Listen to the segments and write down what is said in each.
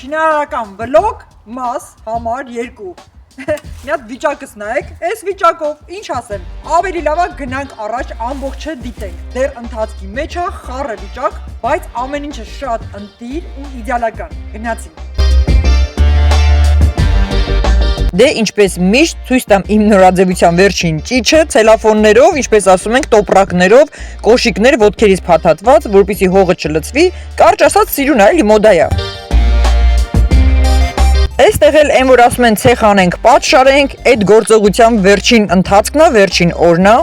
Շինարարական վլոգ մաս համար 2 Մի հատ վիճակս նայեք, այս վիճակով ինչ ասեմ, ավելի լավ է գնանք առաջ ամբողջը դիտենք, դեռ ընթացքի մեջ է խառը վիճակ, բայց ամեն ինչը շատ ընտիր ու իդեալական, գնացինք։ Դե ինչպես միշտ ցույց տամ իմ նորաձևության վերջին ճիչը, ցելոֆոններով, ինչպես ասում ենք, տոպրակներով, կոշիկներ ոտքերից փաթաթված, որպեսզի հողը չլցվի, կարճ ասած սիրուն է, էլի մոդա է։ Այստեղ էլ այն որ ասում են ցեխ անենք, պատշարենք, այդ գործողության վերջին ընթացքն է, վերջին օրն է։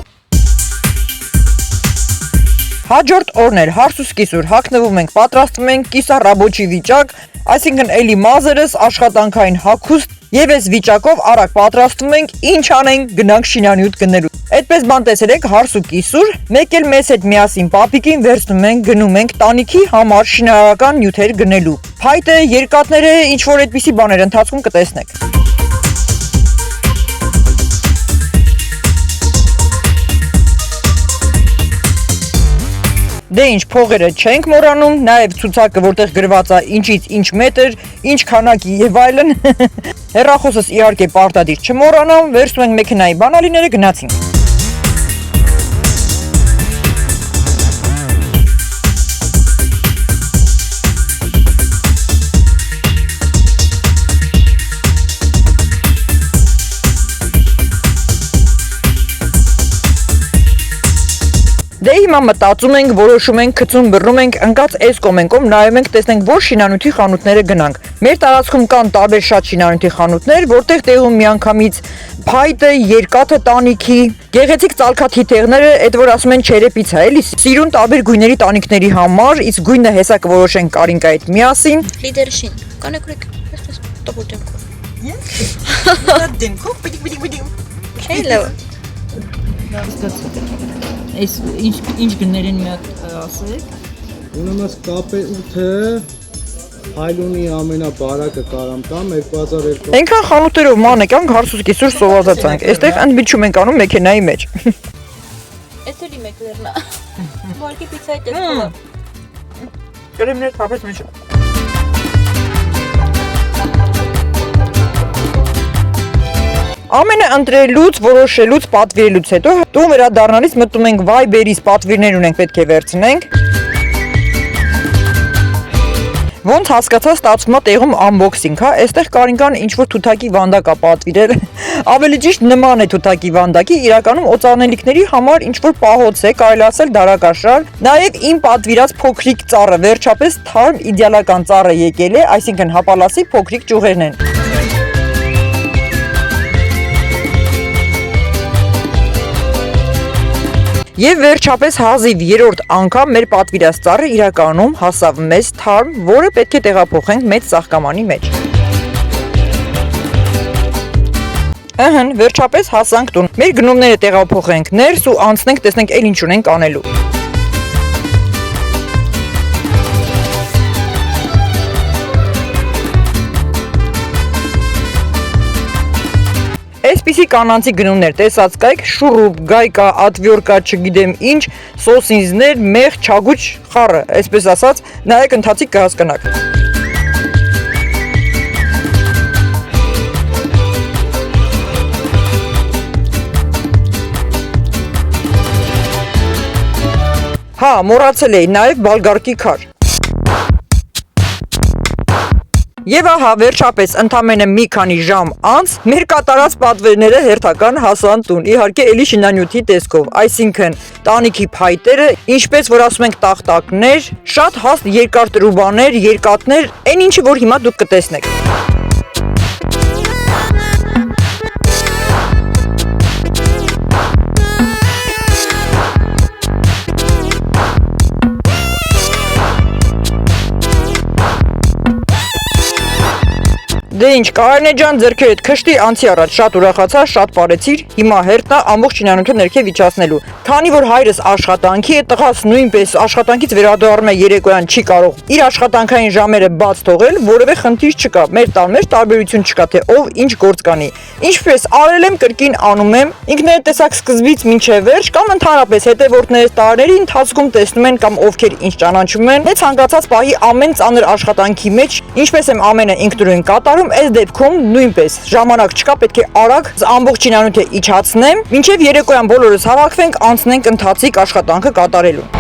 Հաջորդ օրն էր հարս ու սկիզուր, հագնվում ենք, պատրաստվում ենք, կիսա ռաբոչի վիճակ, այսինքն էլի մազերս, աշխատանքային հագուստ եւ այս վիճակով արագ պատրաստվում ենք, ինչ անենք, գնանք շինանյութ գնելու։ Այդպես բան տեսել եք հարս ու կիսուր, մեկ էլ մեզ հետ միասին պապիկին վերցնում ենք, գնում ենք տանիքի համար շինարարական նյութեր գնելու։ Փայտը, երկաթները, ինչ որ այդպիսի բաներ ընթացքում կտեսնեք։ Դե ինչ փողերը չենք մոռանում, նաև ցուցակը, որտեղ գրված է ինչից ինչ մետր, ինչ քանակի եւ այլն։ Հեռախոսս իհարկե պարտադիր չմոռանամ, վերցնում ենք մեքենայի բանալիները, գնացինք։ Դե հիմա մտածում ենք, որոշում ենք, գցում բռնում ենք, ընկած այս կոմենկով նայում ենք, տեսնենք որ շինանյութի խանութները գնանք։ Մեր տարածքում կան տարբեր շատ շինանյութի խանութներ, որտեղ տեղում միանգամից փայտը, երկաթը տանիքի, գեղեցիկ ծալքաթիթեղները, այդ որ ասում են չերեպից է, էլի սիրուն տարբեր գույների տանիքների համար, իսկ գույնը հեսա կորոշենք Կարինկա հետ միասին։ Լիդերշին, կանեկրեք, այսպես տոպոր դեմքով։ Դա դեմքով, պիտիկ։ Չէ՞ լավ։ Այս ինչ գներին մի հատ ասեք։ Ունեմս կապե 8-ը հայլունի ամենաբարակը կարամ տամ 2002։ Այնքան խանութերով մանեք, անք հարս ու կիսուր սովածացանք, այստեղ ընդմիջում ենք անում մեքենայի մեջ։ Էս էլի մեկներն է։ Մարկի պիցայի տեսքով։ Կրեմներ թափեց մեջ։ Ամենը ընտրելուց, որոշելուց, պատվիրելուց հետո տուն վերադառնալիս մտնում ենք Viber-ից պատվիրներ ունենք, պետք է վերցնենք։ Ոնց հասկացա, ստացվում է տեղում unboxing, հա, այստեղ Կարինկան ինչ-որ թութակի վանդակ է պատվիրել։ Ավելի ճիշտ նման է թութակի վանդակի, իրականում օծանելիքների համար ինչ-որ պահոց է, կարելի ասել դարակաշար։ Նաև իմ պատվիրած փոքրիկ ծառը, վերջապես թարմ իդեալական ծառը եկել է, այսինքն հապալասի փոքրիկ ճյուղերն են։ Եվ վերջապես հազիվ երրորդ անգամ մեր պատվիրած ծառը իրականում հասավ մեզ թարմ, որը պետք է տեղափոխենք մեծ ծաղկամանի մեջ։ Ըհն, վերջապես հասանք տուն։ Մեր գնումները տեղափոխենք ներս ու անցնենք, տեսնենք էլ ինչ ունենք անելու։ Այսպիսի կանանցի գնումներ տեսած կայք, շուրուպ, գայկա, ատվյորկա, չգիտեմ ինչ, սոսինզներ, մեղ, չագուչ, խառը, այսպես ասած, նայեք ընթացիկ կհասկանաք։ Հա, մոռացել էի, նաև բալգարկի քար։ Եվ ահա վերջապես ընդամենը մի քանի ժամ անց մեր կատարած պատվերները հերթական հասան տուն, իհարկե էլի շինանյութի տեսքով, այսինքն տանիքի փայտերը, ինչպես որ ասում ենք տախտակներ, շատ հաստ երկար տրուբաներ, երկաթներ, այն ինչը որ հիմա դուք կտեսնեք։ Դե ինչ, Կարենե ջան, ձերքերդ քշտի անցի առաջ շատ ուրախացա, շատ բարեցիր։ Հիմա հերթն է ամբողջ շինանյութը ներքև իջացնելու։ Քանի որ հայրս աշխատանքի է, տղաս նույնպես աշխատանքից վերադառնում է երեկոյան, չի կարող իր աշխատանքային ժամերը բաց թողել, որևէ խնդիր չկա։ Մեր տան մեջ տարբերություն չկա, թե ով ինչ գործ կանի։ Ինչպես արել եմ, կրկին անում եմ։ Ինքներդ տեսակ սկզբից մինչև վերջ կամ ընդհանրապես հետևորդներս տարիների ընթացքում տեսնում են կամ ովքեր ինչ ճանաչում են, թե ցանկացած պահի ամեն ծանր աշխատանքի մեջ ինչպես եմ ամենը ինքնուրույն կատարում, այս դեպքում նույնպես ժամանակ չկա, պետք է արագ ամբողջ շինանյութը իջացնեմ, մինչև երեկոյան բոլորս հավաքվենք, անցնենք ընթացիկ աշխատանքը կատարելու։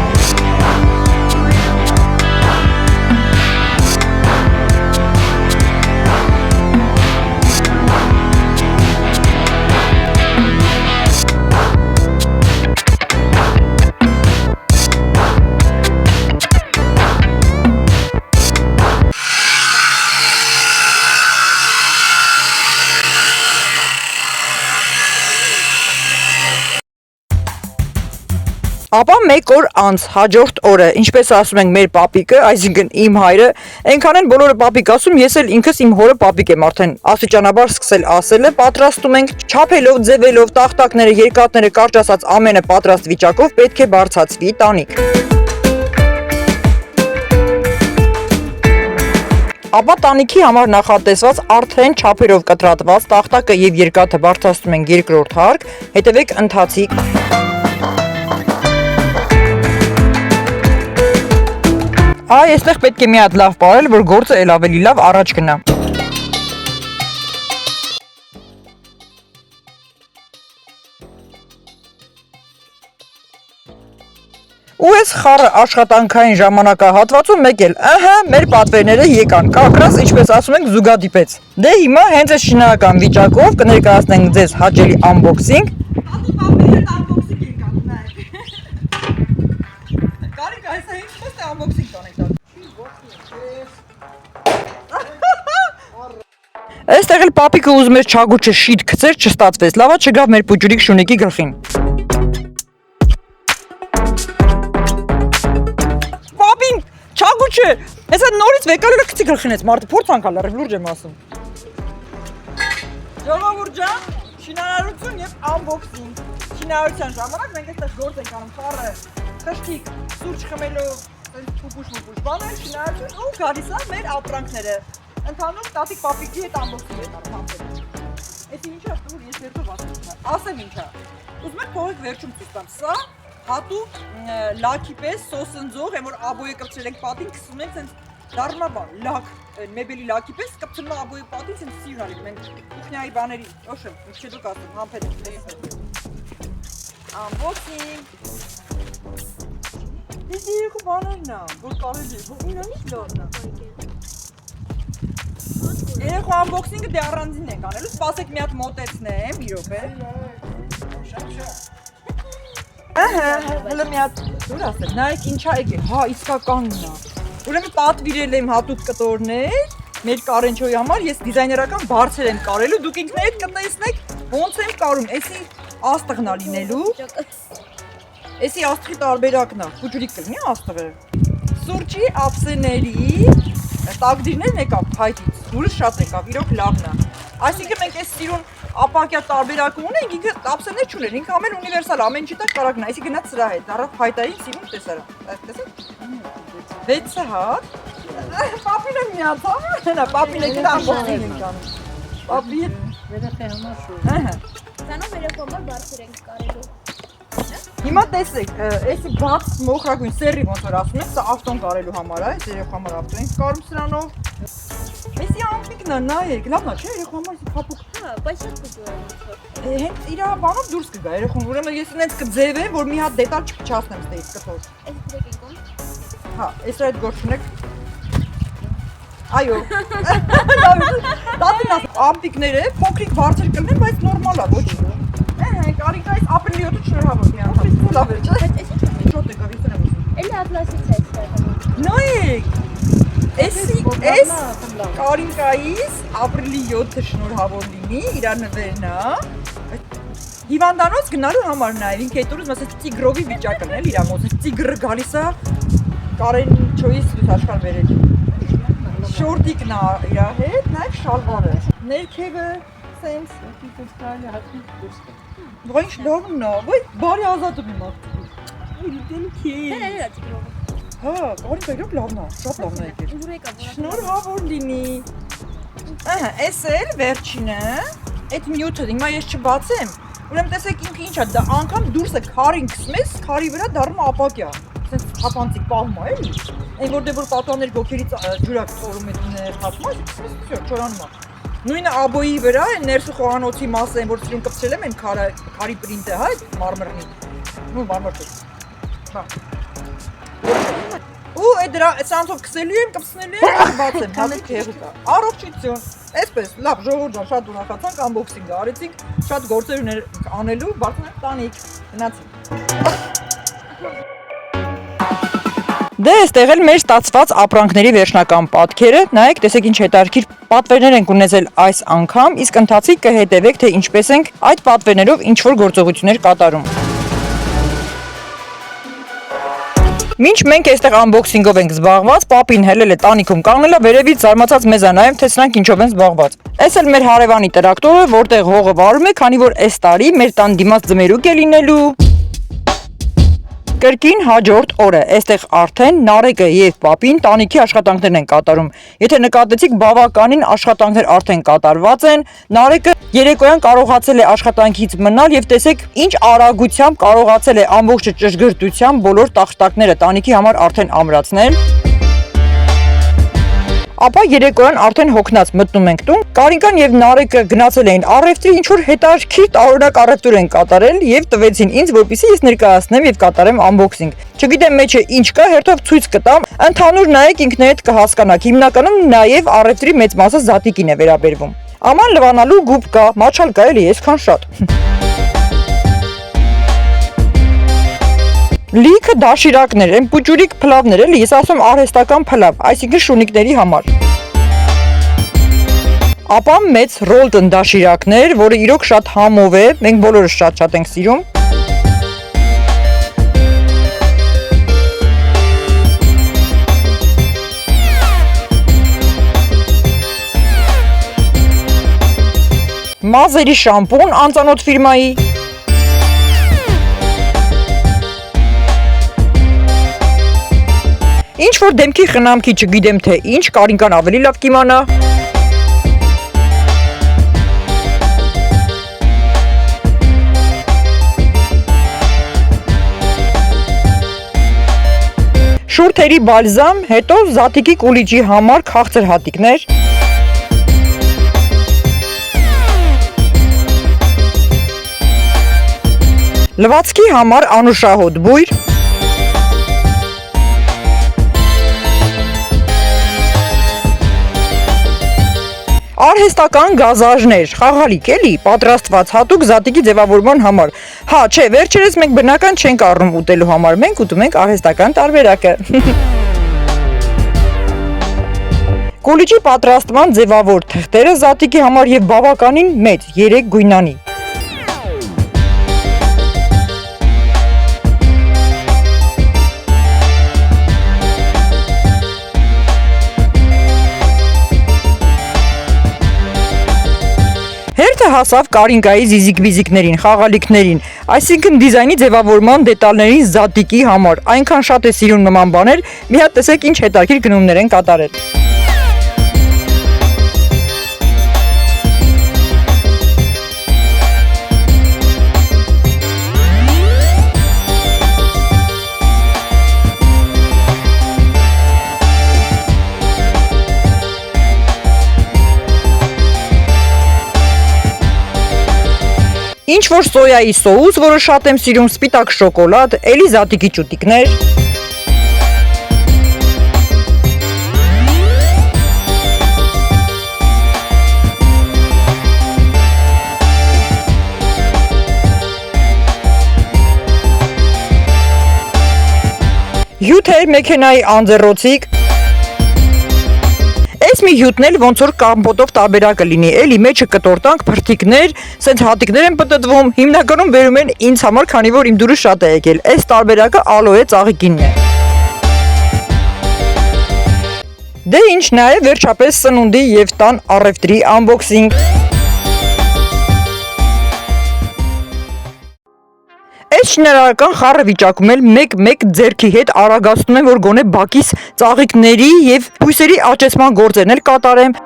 Ապա մեկ օր անց հաջորդ օրը, ինչպես ասում ենք մեր պապիկը, այսինքն իմ հայրը, այնքան են բոլորը պապիկ ասում, ես էլ ինքս իմ հորը պապիկ եմ արդեն աստիճանաբար սկսել ասելը, պատրաստում ենք, չափելով, ձևելով, տախտակները, երկաթները, կարճ ասած ամենը պատրաստ վիճակով պետք է բարձացվի տանիք։ Ապա տանիքի համար նախատեսված արդեն չափերով կտրատված տախտակը եւ երկաթը բարձրացնում ենք երկրորդ հարկ, հետևեք ընթացիկ։ Այ, այստեղ պետք է մի հատ լավ պարել, որ գործը էլ ավելի լավ առաջ գնա։ Ու այս խառը աշխատանքային ժամանակահատվածում մեկ էլ, ահա, մեր պատվերները եկան, կակրաս, ինչպես ասում ենք, զուգադիպեց։ Դե հիմա հենց այս շինական վիճակով կներկայացնենք ձեզ հաճելի unboxing։ Այստեղ էլ պապիկը ուզում էր չագուչը շիտ գցեր, չստացվեց, լավա չգավ մեր պուջուրիկ Շունիկի գլխին։ Պապին, չագուչը, հեսա նորից վեկալերը գցի գլխին ես, մարդը փորձ անկալ լրիվ լուրջ եմ ասում։ Ժողովուրդ ջան, շինարարություն եւ unboxing։ Շինարարության ժամանակ մենք այստեղ գործ ենք անում խառը, խշտիկ, սուրճ խմելով, փուփուշ բաներ, շինարարություն ու գալիս է մեր ապրանքները։ Ընդհանուր տատիկ պապիկի հետ ամբողջի հետ արփամփել։ Էս ինչա դուր ես վերջով ասում։ Ասեմ ինչա։ Ուզում եք փողեք վերջում ցույց տամ։ Սա հատուկ լաքի պես սոսնձող, այն որ աբոյը կպցրել ենք պատին, քսում ենք ցենց դառնաբար լակ, մեբելի լաքի պես կպցնում աբոյը պատին, ցենց սիրալի։ Մենք կուխնյայի բաների, օշը, ինչ դուք ասում, համբել ենք։ Unboxing։ Դե երկու բաներն ա, որ կարելի է, որ իրան ինչ լորն ա։ Երեխու unboxing-ը դե առանձին ենք անելու, սպասեք մի հատ մոտեցնեմ, մի րոպե։ Ահա, հələ մի հատ դուր ասել, նայեք ինչա եկել, հա, իսկականն ա։ Ուրեմն պատվիրել եմ հատուկ կտորներ, մեր Կարենչոյի համար, ես դիզայներական բարձր եմ կարելու, դուք ինքներդ կտեսնեք ոնց եմ կարում, էսի աստղն ա լինելու։ Էսի աստղի տարբերակն ա, փուջուրիկ կլինի աստղը։ Սուրճի ափսեների տակդիրներն եկավ փայտից, դուրը շատ եկավ, իրոք լավն է։ Այսինքն մենք այս սիրուն ապակյա տարբերակում ունենք, ինքը ափսեներ չուներ, ինքը ամեն ունիվերսալ, ամեն ինչի տակ կարող գնա, այսինքն գնաց սրա հետ, դառավ փայտային սիրուն տեսարան։ Տեսեք։ 6 հատ։ Պապին է միացավ, հենա, պապին է գնա ամբողջին ենք անում։ Պապի Երեխայի համար շուտ։ Սանով երեխու համար բարձր ենք կարելու։ Հիմա տեսեք, էսի բաց մոխրագույն սերի ոնց որ ասում ենք, սա ավտոն կարելու համար է, այս երեխու համար ավտոն ենք կարում սրանով։ Էսի ամպիկն է, նայեք, լավն է, չէ, երեխու համար էսի փափուկ։ Հա, բայց շատ կուտուր է։ Հենց իր բանով դուրս կգա երեխուն, ուրեմն ես ինձ կձևեմ, որ մի հատ դետալ չփչացնեմ ստեից կթող։ Այս դրեք ենք ում։ Հա, էսրա այդ գործ ունեք։ Այո։ Դատին ամպիկները փոքրիկ բարձր կլինեն, բայց նորմալ է, ոչ։ Կարինք այս ապրիլիոտը շնորհավոր մի անգամ։ Լավ է, չէ՞։ Բայց էս ինչ է։ Շոտ է գալիս եմ ուզում։ Էլի ատլասից է ստեղծում։ Նայեք։ Էս Կարինկայից ապրիլի 7-ը շնորհավոր լինի, իր նվերն է։ Հիվանդանոց գնալու համար նաև ինքը այդ օրս ասած տիգրովի վիճակն էլ իր մոտ։ Տիգրը գալիս է Կարենչոյից դուք աշխարհ վերել։ շորտիկն է իր հետ, նայեք շալվարը։ Ներքևը sense Ոչ լավն է, ոյ բարի ազատում եմ աղջիկ։ Հա, բարի բերոք լավն է, շատ լավն է եկել։ Շնորհավոր լինի։ Ահա, էս էլ վերջինը, այդ նյութը, հիմա ես չբացեմ։ Ուրեմն տեսեք ինքը ինչ է, դա անգամ դուրսը քարին գցում ես, քարի վրա դառնում է ապակյա։ Սենց թափանցիկ պահում է, էլի։ Այն որտեղ որ պատաններ գոքերից ջուրակ ծորում է թափում, այսպես всё, չորանում է։ Նույնը աբոյի վրա, այն ներսու խոհանոցի մասը, այն որ ծրին կպցրել եմ, այն քարի պրինտը, հա, մարմրնի։ Նու մարմր չէ։ Հա։ Ու այդ դրա սանցով քսելու եմ, կպցնելու եմ, բացեմ, հատուկ հեղուկ է։ Առողջություն։ Այսպես, լավ, ժողովուրդ ջան, շատ ուրախացանք, unboxing արեցինք, շատ գործեր ուներ անելու, բարձրանք տանիք, գնացինք։ Դե այստեղ էլ մեր ստացված ապրանքների վերջնական պատկերը, նայեք, տեսեք ինչ հետարքիր պատվերներ ենք ունեցել այս անգամ, իսկ ընթացիկ կհետևեք, թե ինչպես ենք այդ պատվերներով ինչ-որ գործողություններ կատարում։ Մինչ մենք այստեղ unboxing-ով ենք զբաղված, պապին հելել է տանիքում կանգնել է, վերևից զարմացած մեզ է նայում, թե սրանք ինչով են զբաղված։ Այս էլ մեր հարևանի տրակտորը, որտեղ հողը վարում է, քանի որ այս տարի մեր տան դիմաց ձմերուկ է լինելու։ Կրկին հաջորդ օրը, այստեղ արդեն Նարեկը եւ պապին տանիքի աշխատանքներն են կատարում։ Եթե նկատեցիք, բավականին աշխատանքներ արդեն կատարված են։ Նարեկը երեկոյան կարողացել է աշխատանքից մնալ եւ տեսեք, ինչ արագությամբ կարողացել է ամբողջ ճշգրտությամբ բոլոր տախտակները տանիքի համար արդեն ամրացնել։ Ապա երեկոյան արդեն հոգնած մտնում ենք տուն։ Կարինկան եւ Նարեկը գնացել էին առևտրի, ինչ որ հետարքիր տարօրինակ առևտուր են կատարել եւ տվեցին ինձ, որպեսզի ես ներկայացնեմ եւ կատարեմ unboxing։ Չգիտեմ մեջը ինչ կա, հերթով ցույց կտամ։ Ընդհանուր նայեք ինքներդ կհասկանաք։ Հիմնականում նաեւ առևտրի մեծ մասը զատիկին է վերաբերվում։ Աման լվանալու գուբ կա, մաչալ կա էլի, այսքան շատ։ Լիքը դաշիրակներ են, պուճուրիկ փլավներ էլի, ես ասում արհեստական փլավ, այսինքն շունիկների համար։ Ապա մեծ Rolton դաշիրակներ, որը իրոք շատ համով է, մենք բոլորս շատ ենք սիրում։ Մազերի շամպուն անծանոթ ֆիրմայի։ Ինչ որ դեմքի խնամքի չգիտեմ թե ինչ, Կարինկան ավելի լավ կիմանա։ Շուրթերի բալզամ, հետո զատիկի կուլիջի համար քաղցր հատիկներ։ Լվացքի համար անուշահոտ բույր։ Արհեստական գազաժներ, խաղալիք էլի, պատրաստված հատուկ զատիկի ձևավորման համար։ Հա, չէ, վերջերս մենք բնական չենք առնում ուտելու համար, մենք ուտում ենք արհեստական տարբերակը։ Կուլիջի պատրաստման ձևավոր թղթերը զատիկի համար եւ բավականին մեծ 3 գույնանի։ Հերթը հասավ Կարինկայի զիզիկ-վիզիկներին, խաղալիքներին, այսինքն դիզայնի ձևավորման դետալներին զատիկի համար, այնքան շատ է սիրուն նման բաներ, մի հատ տեսեք ինչ հետաքրքիր գնումներ են կատարել։ Ինչ որ սոյայի սոուս, որը շատ եմ սիրում, սպիտակ շոկոլադ, էլի զատիկի ճուտիկներ։ Հյութեր մեքենայի անձեռոցիկ։ Այս մի հյութն էլ ոնց որ կամպոտով տարբերակը լինի, էլի մեջը կտորտանք, փրթիկներ, սենց հատիկներ են պտտվում, հիմնականում բերում են ինձ համար, քանի որ իմ դուրը շատ է եկել, այս տարբերակը ալոե ծաղիկինն է։ Դե ինչ նաև վերջապես սնունդի եւ տան առևտրի unboxing։ Այս շինարարական խառը վիճակում էլ մեկ ձեռքի հետ արագացնում եմ, որ գոնե բակիս ծաղիկների եւ բույսերի աճեցման գործերն էլ կատարեմ։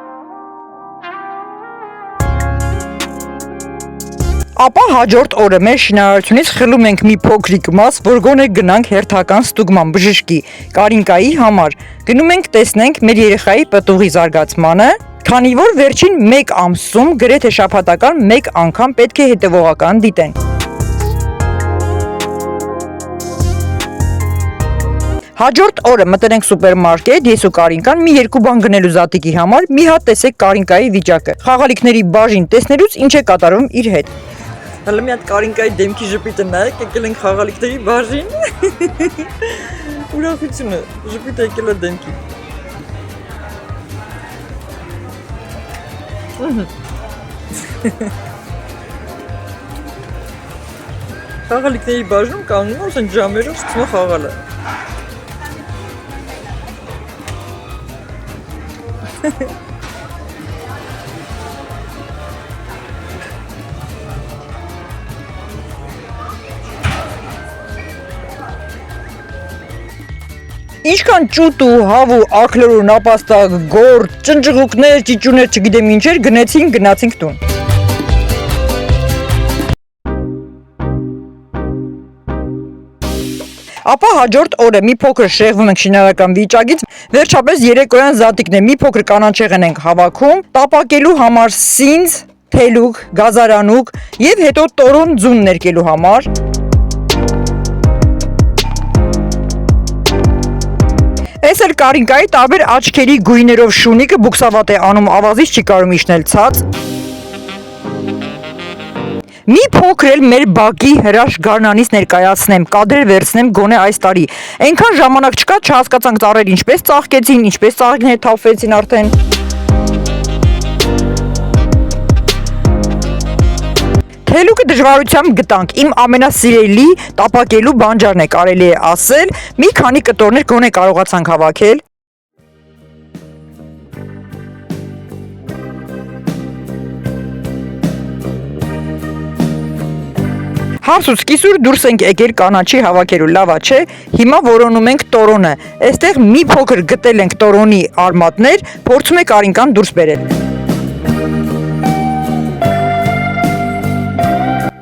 Ապա հաջորդ օրը մեր շինարարությունից խլում ենք մի փոքրիկ մաս, որ գոնե գնանք հերթական ստուգման բժշկի Կարինկայի համար։ Գնում ենք տեսնենք մեր երեխայի պտուղի զարգացմանը, քանի որ վերջին 1 ամսում գրեթե շաբաթական 1 անգամ պետք է հետևողական դիտենք։ Հաջորդ օրը մտնենք սուպերմարկետ, ես ու Կարինկան մի երկու բան գնելու Զատիկի համար, մի հատ տեսեք Կարինկայի վիճակը։ Խաղալիքների բաժին տեսնելուց ինչ է կատարվում իր հետ։ Հələ մի հատ Կարինկայի դեմքի ժպիտը նայեք, եկել ենք խաղալիքների բաժին։ Ուրախությունը, ժպիտը եկել է դեմքի։ Խաղալիքների բաժնում կանգնում ես այն ժամերով սկսում խաղալը։ Ինչքան ճուտ ու հավ ու ակլոր ու նապաստակ, գոր, ճնճղուկներ, ճիճուներ, չգիտեմ ինչեր, գնացինք տուն։ Ապա հաջորդ օրը մի փոքր շեղվում ենք շինարարական վիճակից, վերջապես երեկոյան Զատիկն է մի փոքր կանաչեղեն ենք հավաքում, տապակելու համար սինձ, թելուկ, գազարանուկ եւ հետո տորոն ձուն ներկելու համար։ Այս էլ Կարինկայի տարբեր աչքերի գույներով շունիկը բուքսավատ է անում, ավազից չի կարում իջնել ցած։ Մի փոքր էլ մեր բակի հրաշ գարնանից ներկայացնեմ, կադրեր վերցնեմ գոնե այս տարի։ Այնքան ժամանակ չկա, չհասկացանք ծառեր ինչպես ծաղկեցին, ինչպես ծաղիկներ թափվեցին արդեն։ Թելուկը դժվարությամբ գտանք, իմ ամենասիրելի տապակելու բանջարն է կարելի է ասել, մի քանի կտորներ գոնե կարողացանք հավաքել։ Հարսուց կիսուր դուրս ենք եկել կանաչի հավաքելու, լավա չէ, հիմա որոնում ենք տորոնը, այստեղ մի փոքր գտել ենք տորոնի արմատներ, փորձում է Կարինկան դուրս բերել։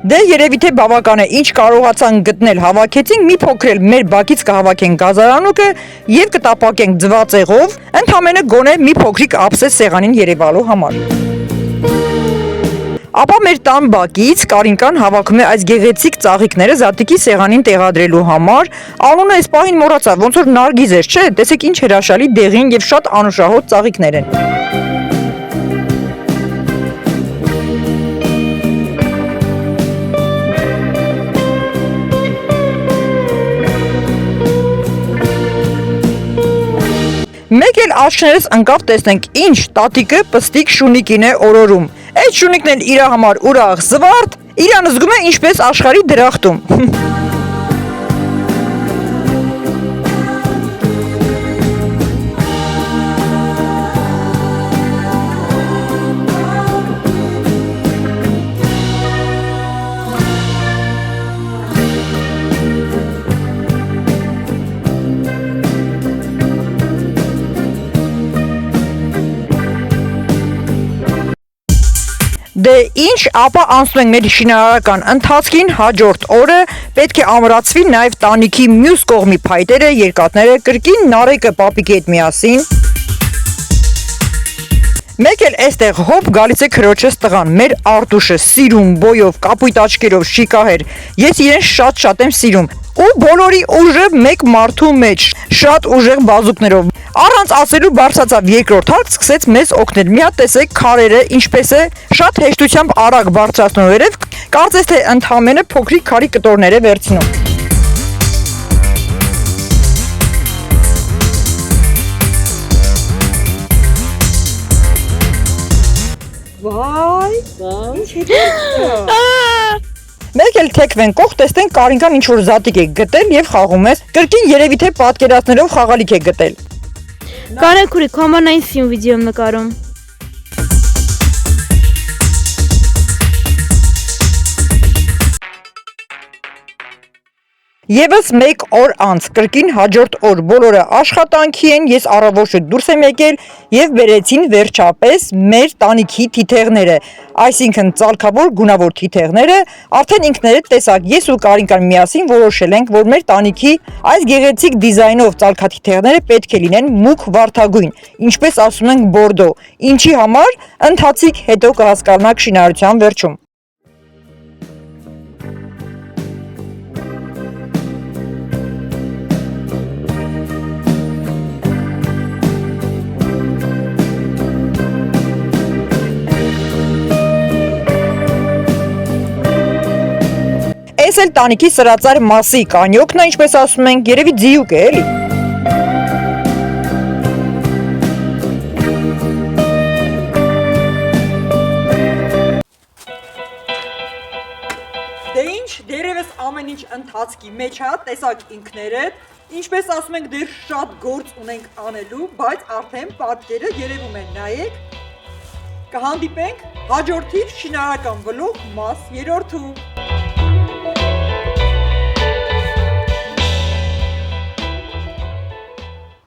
Դե երևի թե բավական է, ինչ կարողացանք գտնել հավաքեցինք, մի փոքր էլ մեր բակից կհավաքենք գազարանուկը եւ կտապակենք ձվածեղով, ընդամենը գոնե մի փոքրիկ ափսես սեղանին երևալու համար։ Ապա մեր տան բակից Կարինկան հավաքում է այս գեղեցիկ ծաղիկները Զատիկի սեղանին տեղադրելու համար, անունը այս պահին մոռացա, ոնց որ նարգիզ էր, չէ, տեսեք ինչ հրաշալի դեղին եւ շատ անուշահոտ ծաղիկներ են։ Մեկ էլ աչքներս ընկավ տեսնենք ինչ տատիկը պստիկ շունիկին է օրորում։ Այդ շունիկն էլ իր համար ուրախ զվարթ, իրան զգում է ինչպես աշխարհի դրախտում։ Դե ինչ, ապա անցնում ենք մեր շինարարական ընթացքին, հաջորդ օրը պետք է ամրացվի նաև տանիքի մյուս կողմի փայտերը, երկաթները, կրկին Նարեկը պապիկի հետ միասին։ Մեկ էլ այստեղ հոп գալիս է քրոջս տղան, մեր Արտուշը, սիրուն, բոյով, կապույտ աչքերով, շիկահեր, ես իրեն շատ եմ սիրում, ու բոլորի ուժը մեկ մարդու մեջ, շատ ուժեղ բազուկներով, առանց ասելու բարձրացավ երկրորդ հարկ, սկսեց մեզ օգնել, մի հատ տեսեք քարերը, ինչպես է, շատ հեշտությամբ արագ բարձրացնում վերև, կարծես թե ընդամենը փոքրիկ քարի կտորներ է վերցնում։ Մեկ էլ թեքվեն կող, տեսնենք Կարինկան ինչ որ Զատիկ է գտել եւ խաղում է, կրկին երևի թե պատկերացնելով խաղալիք է գտել։ Կարակուրի կոմանային սիում վիդեո եմ նկարում։ Եվս մեկ օր անց կրկին հաջորդ օր բոլորը աշխատանքի են, ես առավոտը դուրս եմ եկել եւ բերեցին վերջապես մեր տանիքի թիթեղները, այսինքն ծալքավոր գունավոր թիթեղները, արդեն ինքներդ տեսակ ես ու Կարինկան միասին որոշել ենք, որ մեր տանիքի այս գեղեցիկ դիզայնով ծալքաթիթեղները պետք է լինեն մուգ վարդագույն, ինչպես ասում ենք բորդո, ինչի համար ընթացիկ հետո կհասկանաք շինարարության վերջում։ Այս էլ տանիքի սրածար մասի կանյոկն է, ինչպես ասում ենք, երևի ձիուկ է, էլի։ Դե ինչ, դերևս ամեն ինչ ընթացքի մեջ է, տեսակ ինքներդ, ինչպես ասում ենք, դեռ շատ գործ ունենք անելու, բայց արդեն պատկերը երևում են, նայեք։ Կհանդիպենք հաջորդիվ շինարարական վլոգ մաս 3-ում։